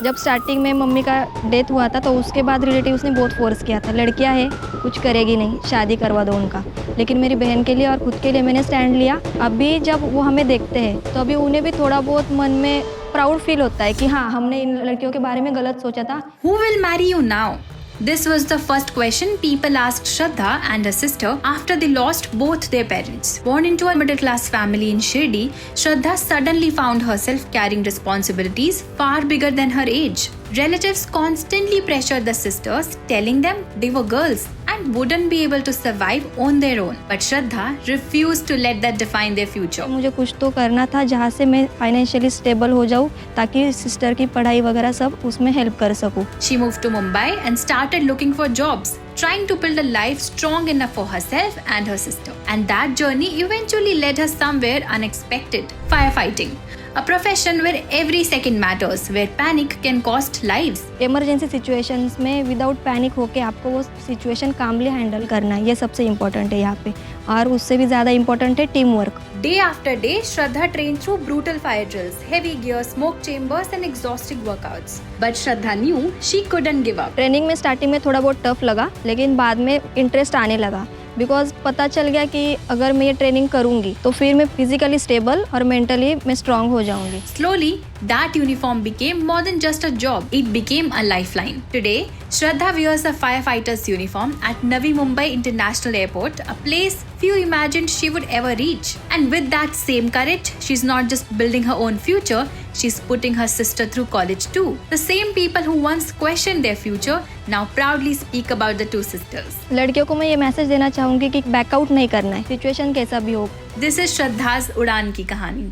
जब स्टार्टिंग में मम्मी का डेथ हुआ था तो उसके बाद रिलेटिव्स ने बहुत फोर्स किया था, लड़कियां है कुछ करेगी नहीं, शादी करवा दो उनका। लेकिन मेरी बहन के लिए और खुद के लिए मैंने स्टैंड लिया। अभी जब वो हमें देखते हैं तो अभी उन्हें भी थोड़ा बहुत मन में प्राउड फील होता है कि हाँ, हमने इन लड़कियों के बारे में गलत सोचा था। Who will marry you now? This was the first question people asked Shraddha and her sister after they lost both their parents. Born into a middle-class family in Shirdi, Shraddha suddenly found herself carrying responsibilities far bigger than her age. Relatives constantly pressured the sisters, telling them they were girls and wouldn't be able to survive on their own. But Shraddha refused to let that define their future. मुझे कुछ तो करना था जहाँ से मैं financially stable हो जाऊँ ताकि सिस्टर की पढ़ाई वगैरह सब उसमें हेल्प कर सकूँ। She moved to Mumbai and started looking for jobs, trying to build a life strong enough for herself and her sister. And that journey eventually led her somewhere unexpected: firefighting. A profession where every second matters, where panic can cost lives. Emergency situations में without panic होके आपको वो situation कामली handle करना है, ये सबसे important है यहाँ पे। और उससे भी ज़्यादा इम्पोर्टेंट है team work. Day after day, Shraddha trained through brutal fire drills, heavy gear, smoke chambers and exhausting workouts. But Shraddha knew she couldn't give up. Training में स्टार्टिंग में थोड़ा बहुत टफ लगा, लेकिन बाद में इंटरेस्ट आने लगा। बिकॉज पता चल गया कि अगर मैं ये ट्रेनिंग करूँगी तो फिर मैं फिजिकली स्टेबल और मेंटली मैं स्ट्रांग हो जाऊँगी। Slowly, that uniform became more than just a job. It became a lifeline. Today, Shraddha wears a firefighter's uniform at Navi Mumbai International Airport, a place few imagined she would ever reach. And with that same courage, she's not just building her own future, she's putting her sister through college too. The same people who once questioned their future now proudly speak about the two sisters. लड़कियों को मैं ये message देना चाहूँगी कि backout नहीं करना है, सिचुएशन कैसा भी हो। This is Shraddha's उड़ान की कहानी.